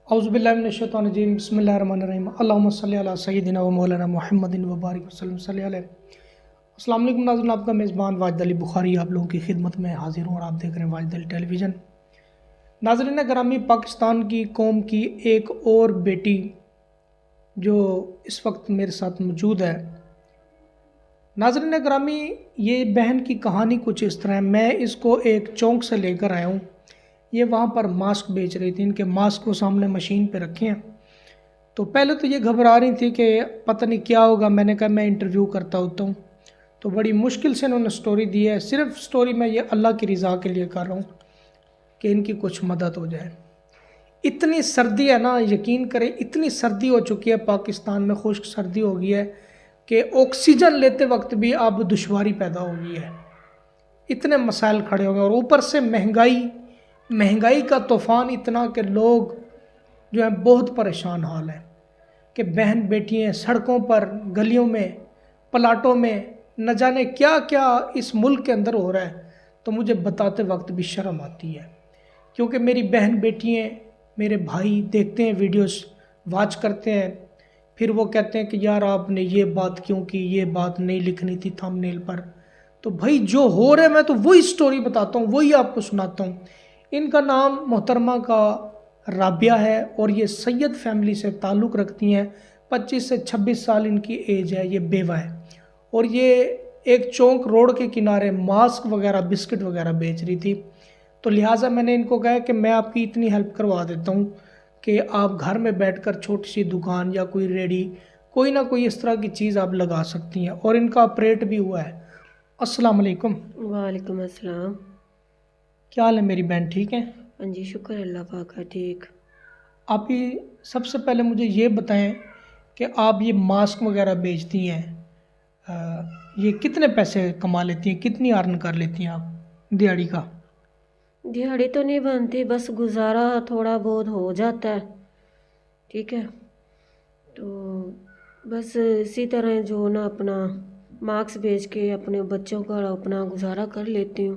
اعوذ باللہ من الشیطان الرجیم بسم اللہ الرحمن الرحیم اللہم صلی علی سیدنا و مولانا محمد وبارک وسلم صلی علیہ. السلام علیکم ناظرین، آپ کا میزبان واجد علی بخاری آپ لوگوں کی خدمت میں حاضر ہوں اور آپ دیکھ رہے ہیں واجد علی ٹیلی ویژن. ناظرین گرامی، پاکستان کی قوم کی ایک اور بیٹی جو اس وقت میرے ساتھ موجود ہے. ناظرین گرامی، یہ بہن کی کہانی کچھ اس طرح ہے. میں اس کو ایک چونک سے لے کر آیا ہوں. یہ وہاں پر ماسک بیچ رہی تھی، ان کے ماسک کو سامنے مشین پہ رکھے ہیں. تو پہلے تو یہ گھبرا رہی تھی کہ پتہ نہیں کیا ہوگا. میں نے کہا میں انٹرویو کرتا ہوتا ہوں. تو بڑی مشکل سے انہوں نے سٹوری دی ہے. صرف سٹوری میں یہ اللہ کی رضا کے لیے کر رہا ہوں کہ ان کی کچھ مدد ہو جائے. اتنی سردی ہے نا، یقین کریں اتنی سردی ہو چکی ہے پاکستان میں، خشک سردی ہو گئی ہے کہ آکسیجن لیتے وقت بھی اب دشواری پیدا ہو گئی ہے. اتنے مسائل کھڑے ہو گئے اور اوپر سے مہنگائی کا طوفان اتنا کہ لوگ جو ہیں بہت پریشان حال ہے کہ بہن بیٹیاں سڑکوں پر، گلیوں میں، پلاٹوں میں، نہ جانے کیا کیا اس ملک کے اندر ہو رہا ہے. تو مجھے بتاتے وقت بھی شرم آتی ہے، کیونکہ میری بہن بیٹیاں، میرے بھائی دیکھتے ہیں ویڈیوز، واچ کرتے ہیں، پھر وہ کہتے ہیں کہ یار آپ نے یہ بات کیوں کی، یہ بات نہیں لکھنی تھی تھمبنیل پر. تو بھائی جو ہو رہا ہے میں تو وہی سٹوری بتاتا ہوں، وہی آپ کو سناتا ہوں. ان کا نام محترمہ کا رابعہ ہے اور یہ سید فیملی سے تعلق رکھتی ہیں. 25 سے 26 سال ان کی ایج ہے. یہ بیوہ ہے اور یہ ایک چونک روڈ کے کنارے ماسک وغیرہ، بسکٹ وغیرہ بیچ رہی تھی. تو لہٰذا میں نے ان کو کہا کہ میں آپ کی اتنی ہیلپ کروا دیتا ہوں کہ آپ گھر میں بیٹھ کر چھوٹی سی دکان یا کوئی ریڈی، کوئی نہ کوئی اس طرح کی چیز آپ لگا سکتی ہیں. اور ان کا آپریٹ بھی ہوا ہے. السلام علیکم. وعلیکم السلام. کیا حال ہے میری بہن؟ ٹھیک ہے؟ ہاں جی، شکر اللہ پاک کا ٹھیک. آپ ہی سب سے پہلے مجھے یہ بتائیں کہ آپ یہ ماسک وغیرہ بیچتی ہیں، یہ کتنے پیسے کما لیتی ہیں، کتنی ارن کر لیتی ہیں آپ دیہڑی کا؟ دیہڑی تو نہیں بنتی، بس گزارا تھوڑا بہت ہو جاتا ہے. ٹھیک ہے، تو بس اسی طرح جو نا اپنا ماسک بیچ کے اپنے بچوں کا اپنا گزارا کر لیتی ہوں.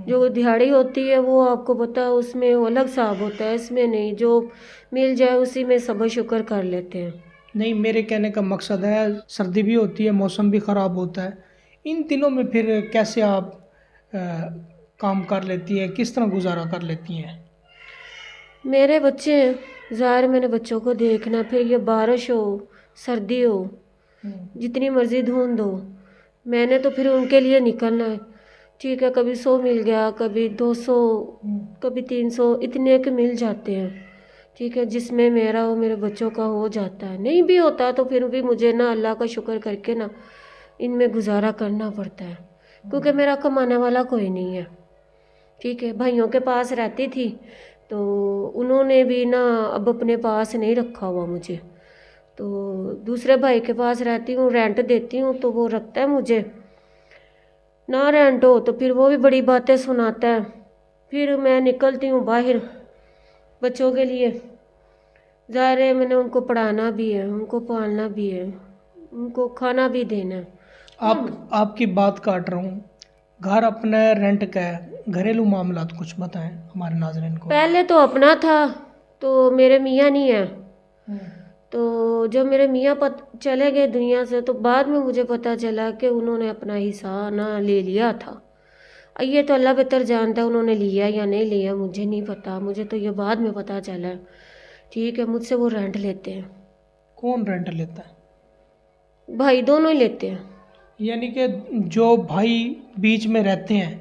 جو دیہڑی ہوتی ہے وہ آپ کو پتہ ہے اس میں الگ حساب ہوتا ہے، اس میں نہیں، جو مل جائے اسی میں صبر شکر کر لیتے ہیں. نہیں، میرے کہنے کا مقصد ہے سردی بھی ہوتی ہے، موسم بھی خراب ہوتا ہے، ان دنوں میں پھر کیسے آپ کام کر لیتی ہیں، کس طرح گزارا کر لیتی ہیں؟ میرے بچے ہیں، ظاہر میں نے بچوں کو دیکھنا، پھر یہ بارش ہو، سردی ہو، جتنی مرضی دھوند ہو، میں نے تو پھر ان کے لیے نکلنا ہے. ٹھیک ہے، کبھی 100 مل گیا، کبھی 200، کبھی 300، اتنے کے مل جاتے ہیں. ٹھیک ہے، جس میں میرا اور میرے بچوں کا ہو جاتا ہے. نہیں بھی ہوتا تو پھر بھی مجھے نا اللہ کا شکر کر کے نا ان میں گزارا کرنا پڑتا ہے، کیونکہ میرا کمانے والا کوئی نہیں ہے. ٹھیک ہے، بھائیوں کے پاس رہتی تھی تو انہوں نے بھی نا اب اپنے پاس نہیں رکھا ہوا مجھے. تو دوسرے بھائی کے پاس رہتی ہوں، رینٹ دیتی ہوں تو وہ رکھتا ہے مجھے. نہ رینٹ ہو تو پھر وہ بھی بڑی باتیں سناتا ہے. پھر میں نکلتی ہوں باہر بچوں کے لیے. ظاہر ہے میں نے ان کو پڑھانا بھی ہے، ان کو پالنا بھی ہے، ان کو کھانا بھی دینا ہے. آپ کی بات کاٹ رہا ہوں، گھر اپنا رینٹ کا ہے، گھریلو معاملات کچھ بتائیں ہمارے ناظرین کو. پہلے تو اپنا تھا، تو میرے میاں نہیں ہیں، تو جب میرے میاں چلے گئے دنیا سے تو بعد میں مجھے پتہ چلا کہ انہوں نے اپنا حصہ نہ لے لیا تھا. یہ تو اللہ بہتر جانتا ہے انہوں نے لیا یا نہیں لیا، مجھے نہیں پتا، مجھے تو یہ بعد میں پتہ چلا. ٹھیک ہے، مجھ سے وہ رینٹ لیتے ہیں. کون رینٹ لیتا ہے؟ بھائی دونوں ہی لیتے ہیں. یعنی کہ جو بھائی بیچ میں رہتے ہیں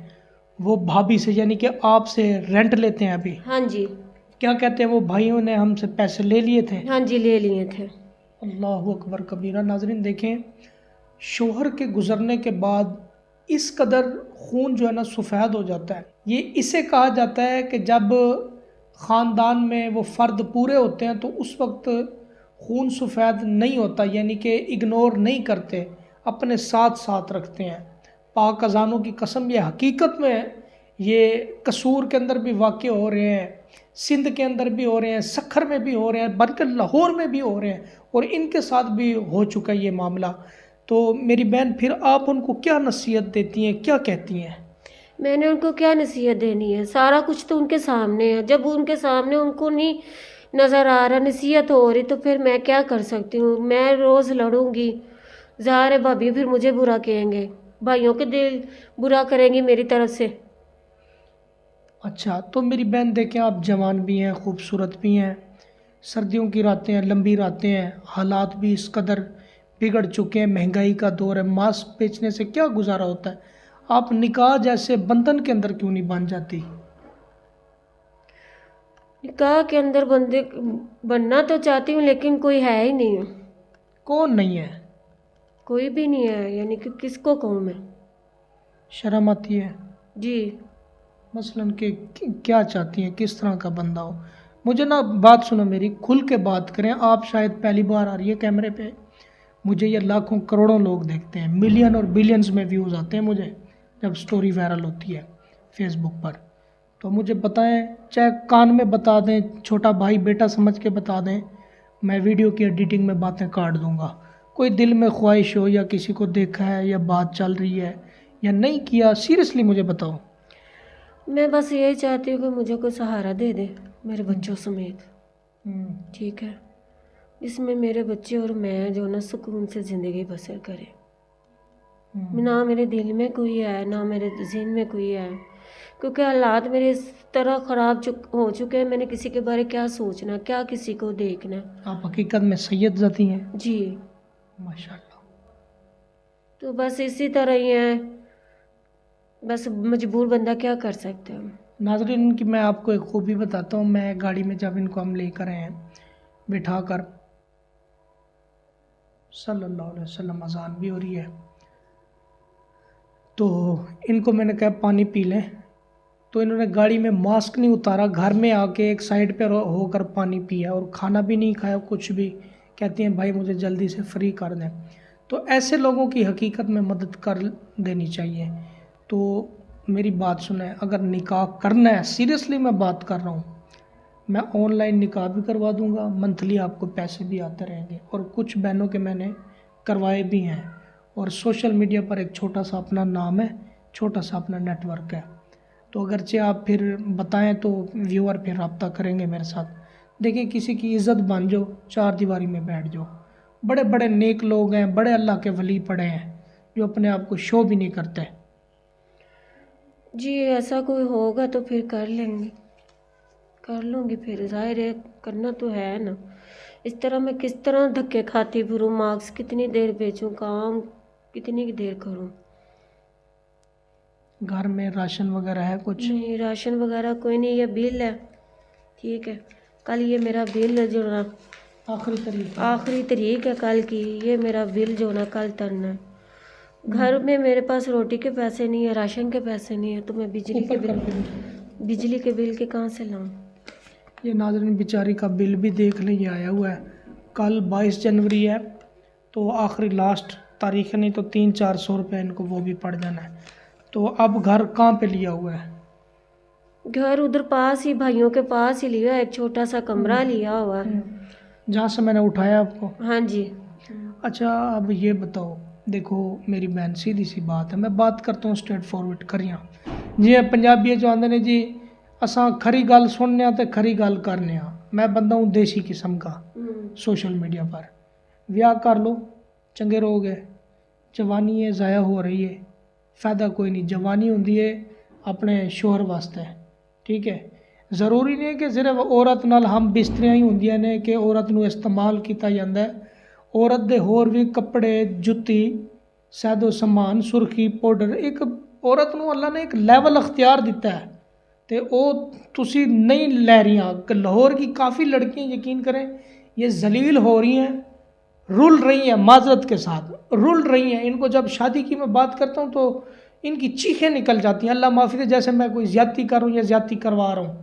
وہ بھابھی سے، یعنی کہ آپ سے رینٹ لیتے ہیں ابھی؟ ہاں جی. کیا کہتے ہیں وہ بھائیوں نے ہم سے پیسے لے لیے تھے؟ ہاں جی، لے لیے تھے. اللہ اکبر کبیرہ. ناظرین دیکھیں، شوہر کے گزرنے کے بعد اس قدر خون جو ہے نا سفید ہو جاتا ہے. یہ اسے کہا جاتا ہے کہ جب خاندان میں وہ فرد پورے ہوتے ہیں تو اس وقت خون سفید نہیں ہوتا، یعنی کہ اگنور نہیں کرتے، اپنے ساتھ ساتھ رکھتے ہیں. پاک اذانوں کی قسم، یہ حقیقت میں یہ قصور کے اندر بھی واقع ہو رہے ہیں، سندھ کے اندر بھی ہو رہے ہیں، سکھر میں بھی ہو رہے ہیں، بلکہ لاہور میں بھی ہو رہے ہیں، اور ان کے ساتھ بھی ہو چکا ہے یہ معاملہ. تو میری بہن پھر آپ ان کو کیا نصیحت دیتی ہیں، کیا کہتی ہیں؟ میں نے ان کو کیا نصیحت دینی ہے، سارا کچھ تو ان کے سامنے ہے. جب ان کے سامنے ان کو نہیں نظر آ رہا، نصیحت ہو رہی، تو پھر میں کیا کر سکتی ہوں؟ میں روز لڑوں گی، ظاہر ہے بھابھی پھر مجھے برا کہیں گے، بھائیوں کے دل برا کریں گی میری طرف سے۔ اچھا تو میری بہن دیکھیں، آپ جوان بھی ہیں، خوبصورت بھی ہیں، سردیوں کی راتیں ہیں، لمبی راتیں ہیں، حالات بھی اس قدر بگڑ چکے ہیں، مہنگائی کا دور ہے، ماسک بیچنے سے کیا گزارا ہوتا ہے؟ آپ نکاح جیسے بندھن کے اندر کیوں نہیں بن جاتی؟ نکاح کے اندر بندے بننا تو چاہتی ہوں، لیکن کوئی ہے ہی نہیں، کون نہیں ہے؟ کوئی بھی نہیں ہے، یعنی کہ کس کو کہوں میں؟ شرم آتی ہے؟ جی مثلاً کہ کیا چاہتی ہیں، کس طرح کا بندہ ہو؟ مجھے نا بات سنو، میری کھل کے بات کریں، آپ شاید پہلی بار آ رہی ہے کیمرے پہ، مجھے یہ لاکھوں کروڑوں لوگ دیکھتے ہیں، ملین اور بلینز میں ویوز آتے ہیں مجھے جب سٹوری وائرل ہوتی ہے فیس بک پر۔ تو مجھے بتائیں، چاہے کان میں بتا دیں، چھوٹا بھائی بیٹا سمجھ کے بتا دیں، میں ویڈیو کی ایڈیٹنگ میں باتیں کاٹ دوں گا۔ کوئی دل میں خواہش ہو یا کسی کو دیکھا ہے یا بات چل رہی ہے یا نہیں کیا، سیریسلی مجھے بتاؤ۔ میں بس یہی چاہتی ہوں کہ مجھے کوئی سہارا دے دے میرے بچوں سمیت، ہوں، ٹھیک ہے؟ اس میں میرے بچے اور میں جو نا سکون سے زندگی بسر کرے۔ نہ میرے دل میں کوئی ہے، نہ میرے ذہن میں کوئی ہے، کیونکہ حالات میرے اس طرح خراب ہو چکے ہیں، میں نے کسی کے بارے کیا سوچنا، کیا کسی کو دیکھنا۔ آپ حقیقت میں سید ذاتی ہیں؟ جی ماشاءاللہ۔ تو بس اسی طرح ہی ہے، بس مجبور بندہ کیا کر سکتا ہے۔ ناظرین، ان کی میں آپ کو ایک خوبی بتاتا ہوں، میں گاڑی میں جب ان کو ہم لے کر آئے ہیں بٹھا کر، صلی اللہ علیہ وسلم، اذان بھی ہو رہی ہے، تو ان کو میں نے کہا پانی پی لیں، تو انہوں نے گاڑی میں ماسک نہیں اتارا، گھر میں آ کے ایک سائڈ پہ ہو کر پانی پیا اور کھانا بھی نہیں کھایا کچھ بھی، کہتی ہیں بھائی مجھے جلدی سے فری کر دیں۔ تو ایسے لوگوں کی حقیقت میں مدد کر دینی چاہیے۔ تو میری بات سنیں، اگر نکاح کرنا ہے، سیریسلی میں بات کر رہا ہوں، میں آن لائن نکاح بھی کروا دوں گا، منتھلی آپ کو پیسے بھی آتے رہیں گے، اور کچھ بہنوں کے میں نے کروائے بھی ہیں، اور سوشل میڈیا پر ایک چھوٹا سا اپنا نام ہے، چھوٹا سا اپنا نیٹ ورک ہے۔ تو اگرچہ آپ پھر بتائیں تو ویور پھر رابطہ کریں گے میرے ساتھ۔ دیکھیں، کسی کی عزت بن جاؤ، چار دیواری میں بیٹھ جاؤ۔ بڑے بڑے نیک لوگ ہیں، بڑے اللہ کے ولی پڑے ہیں، جو اپنے آپ کو شو بھی نہیں کرتے۔ جی ایسا کوئی ہوگا تو پھر کر لیں گے، کر لوں گی، پھر ظاہر ہے کرنا تو ہے نا۔ اس طرح میں کس طرح دھکے کھاتی پھروں، مارکس کتنی دیر بیچوں، کام کتنی دیر کروں؟ گھر میں راشن وغیرہ ہے کچھ؟ نہیں، راشن وغیرہ کوئی نہیں، یہ بل ہے، ٹھیک ہے؟ کل یہ میرا بل ہے جو نا آخری طریقہ؟ آخری تاریخ ہے کل کی، یہ میرا بل جو نا کل ترنا ہے۔ گھر میں میرے پاس روٹی کے پیسے نہیں ہیں، راشن کے پیسے نہیں ہیں، تو میں اوپر کر کے بجلی کے بل کے کہاں سے لاؤں؟ یہ ناظرین بیچاری کا بل بھی دیکھ لیں، یہ آیا ہوا ہے، کل 22 جنوری ہے، تو آخری لاسٹ تاریخ ہے، نہیں تو 300-400 روپے ان کو وہ بھی پڑ جانا ہے۔ تو اب گھر کہاں پہ لیا ہوا ہے؟ گھر ادھر پاس ہی، بھائیوں کے پاس ہی لیا، ایک چھوٹا سا کمرہ لیا ہوا ہے۔ جہاں سے میں نے اٹھایا آپ کو؟ ہاں جی۔ اچھا اب یہ بتاؤ، دیکھو میری بہن، سیدھی سی بات ہے، میں بات کرتا ہوں اسٹریٹ فارورڈ کریاں جی، پنجابی جو آندے نے جی، اساں کھری گل سننے تے کھری گل کرنے ہاں، میں بندہ ہوں دیسی قسم کا، سوشل میڈیا پر ویاہ کر لو، چنگے رہو گے، جوانی ہے ضائع ہو رہی ہے، فائدہ کوئی نہیں، جوانی ہوندی ہے اپنے شوہر واسطے، ٹھیک ہے؟ ضروری نہیں ہے کہ صرف عورت نال ہم بستریاں ہی ہوندیاں نے کہ عورت نو استعمال کیتا جاندہ ہے، عورت دے ہور بھی کپڑے، جتی، سید و سامان، سرخی، پاؤڈر، ایک عورت نو اللہ نے ایک لیول اختیار دیتا ہے، تے او تسی نہیں لے رہی ہیں۔ لاہور کی کافی لڑکیاں یقین کریں یہ ذلیل ہو رہی ہیں، رول رہی ہیں، معذرت کے ساتھ رول رہی ہیں، ان کو جب شادی کی میں بات کرتا ہوں تو ان کی چیخیں نکل جاتی ہیں، اللہ معافی دے، جیسے میں کوئی زیادتی کر رہا ہوں یا زیادتی کروا رہا ہوں۔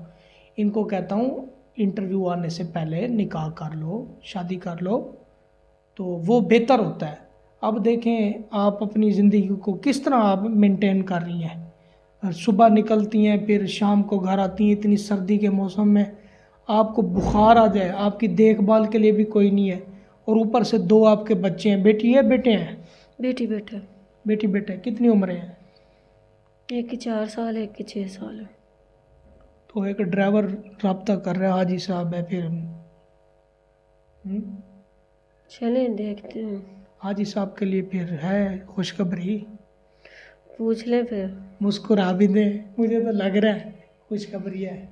ان کو کہتا ہوں انٹرویو آنے سے پہلے نکاح کر لو، شادی کر لو، تو وہ بہتر ہوتا ہے۔ اب دیکھیں آپ اپنی زندگی کو کس طرح آپ مینٹین کر رہی ہیں، صبح نکلتی ہیں پھر شام کو گھر آتی ہیں، اتنی سردی کے موسم میں آپ کو بخار آ جائے، آپ کی دیکھ بھال کے لیے بھی کوئی نہیں ہے، اور اوپر سے 2 آپ کے بچے ہیں، بیٹی ہے بیٹے ہیں؟ بیٹی بیٹا، بیٹی بیٹے، کتنی عمریں ہیں؟ ایک کی 4 سال ہے، ایک کی 6 سال ہے۔ تو ایک ڈرائیور رابطہ کر رہا ہے، حاجی صاحب ہے، پھر ہم؟ چلیں دیکھتے ہیں، حاجی صاحب کے لیے پھر ہے خوشخبری، پوچھ لیں پھر۔ مسکرا بھی دیں، مجھے تو لگ رہا ہے خوشخبری ہے۔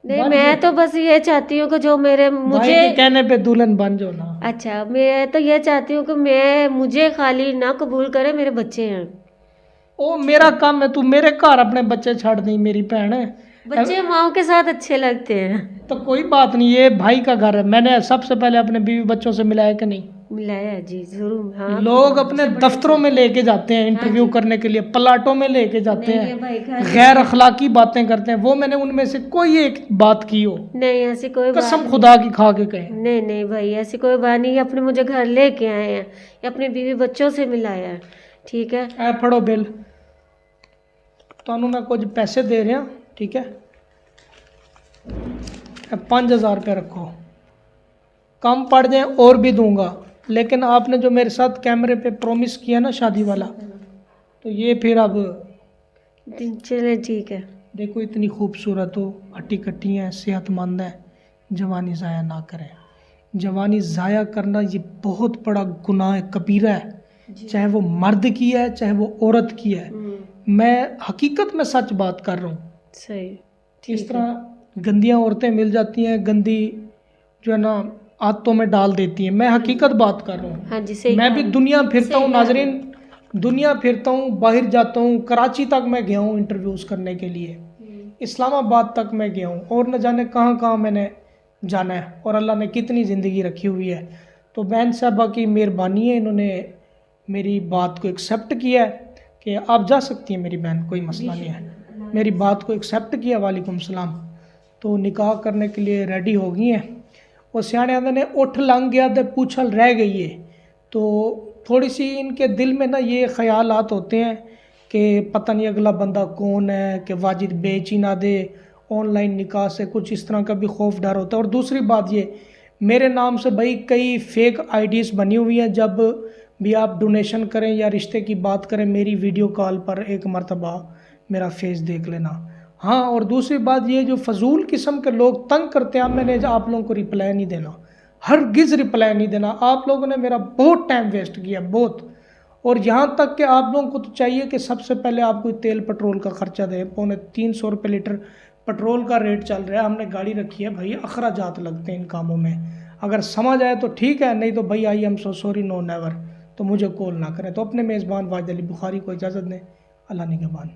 نہیں، بن میں جاؤ، تو بس یہ چاہتی ہوں کہ جو میرے بھائی مجھے، کے کہنے پہ دلہن بن جاؤ نا۔ اچھا میں تو یہ چاہتی ہوں کہ مجھے خالی نہ قبول کرے، میرے بچے ہیں، او میرا کام ہے، تو میرے گھر اپنے بچے چھاڑ دیں، میری بہن ہے بچے ماؤں کے ساتھ اچھے لگتے ہیں۔ تو کوئی بات نہیں، یہ بھائی کا گھر ہے، میں نے سب سے پہلے اپنے بیوی بچوں سے ملایا کہ نہیں؟ ملایا جی ضرور، ہاں۔ لوگ اپنے دفتروں میں لے کے جاتے ہیں انٹرویو کرنے کے لیے، پلاٹوں میں لے کے جاتے نہیں، ہیں، یہ بھائی گھر غیر اخلاقی باتیں کرتے ہیں، وہ میں نے ان میں سے کوئی ایک بات کی ہو، نہیں، ایسی کوئی بات قسم خدا کی کھا کے کہیں۔ نہیں، نہیں بھائی ایسی کوئی بات نہیں، یہ اپنے مجھے گھر لے کے آئے ہیں، یہ اپنے بیوی بچوں سے ملایا ہے، ٹھیک ہے؟ اے پڑھو بل، تو میں کچھ پیسے دے رہا، ٹھیک ہے؟ 5000 روپے رکھو، کم پڑ جائیں اور بھی دوں گا، لیکن آپ نے جو میرے ساتھ کیمرے پہ پرومس کیا نا شادی والا، تو یہ پھر اب چلیں ٹھیک ہے۔ دیکھو اتنی خوبصورت ہو، ہٹی کٹی ہیں، صحت مند ہیں، جوانی ضائع نہ کریں۔ جوانی ضائع کرنا یہ بہت بڑا گناہ کبیرہ ہے، چاہے وہ مرد کی ہے چاہے وہ عورت کی ہے، میں حقیقت میں سچ بات کر رہا ہوں۔ صحیح، اس طرح گندیاں عورتیں مل جاتی ہیں، گندی جو ہے نا عادتوں میں ڈال دیتی ہیں، میں حقیقت بات کر رہا ہوں۔ ہاں جی صحیح، میں بھی دنیا پھرتا ہوں ناظرین، دنیا پھرتا ہوں، باہر جاتا ہوں، کراچی تک میں گیا ہوں انٹرویوز کرنے کے لیے، اسلام آباد تک میں گیا ہوں، اور نہ جانے کہاں کہاں میں نے جانا ہے، اور اللہ نے کتنی زندگی رکھی ہوئی ہے۔ تو بہن صاحبہ کی مہربانی ہے، انہوں نے میری بات کو ایکسیپٹ کیا ہے کہ آپ جا سکتی ہیں میری بہن، کوئی مسئلہ نہیں ہے، میری بات کو ایکسیپٹ کیا، وعلیکم السلام۔ تو نکاح کرنے کے لیے ریڈی ہو گئی ہیں، اور سیانے آدھے نے اٹھ لنگ گیا تو پوچھل رہ گئی ہے، تو تھوڑی سی ان کے دل میں نا یہ خیالات ہوتے ہیں کہ پتہ نہیں اگلا بندہ کون ہے، کہ واجد بیچ ہی نہ دے، آن لائن نکاح سے کچھ اس طرح کا بھی خوف ڈر ہوتا ہے۔ اور دوسری بات یہ، میرے نام سے بھائی کئی فیک آئی ڈیز بنی ہوئی ہیں، جب بھی آپ ڈونیشن کریں یا رشتے کی بات کریں، میری ویڈیو کال پر ایک مرتبہ میرا فیس دیکھ لینا۔ ہاں، اور دوسری بات یہ جو فضول قسم کے لوگ تنگ کرتے ہیں، میں نے آپ لوگوں کو رپلائی نہیں دینا، ہرگز رپلائی نہیں دینا، آپ لوگوں نے میرا بہت ٹائم ویسٹ کیا، بہت، اور یہاں تک کہ آپ لوگوں کو تو چاہیے کہ سب سے پہلے آپ کو تیل پٹرول کا خرچہ دیں، 350 روپے لیٹر پٹرول کا ریٹ چل رہا ہے، ہم نے گاڑی رکھی ہے بھائی، اخراجات لگتے ہیں ان کاموں میں، اگر سمجھ آئے تو ٹھیک ہے، نہیں تو بھائی I am so sorry, no never, تو مجھے کال نہ کریں۔ تو اپنے میزبان واجد علی بخاری کو اجازت دیں، اللہ نگہبان۔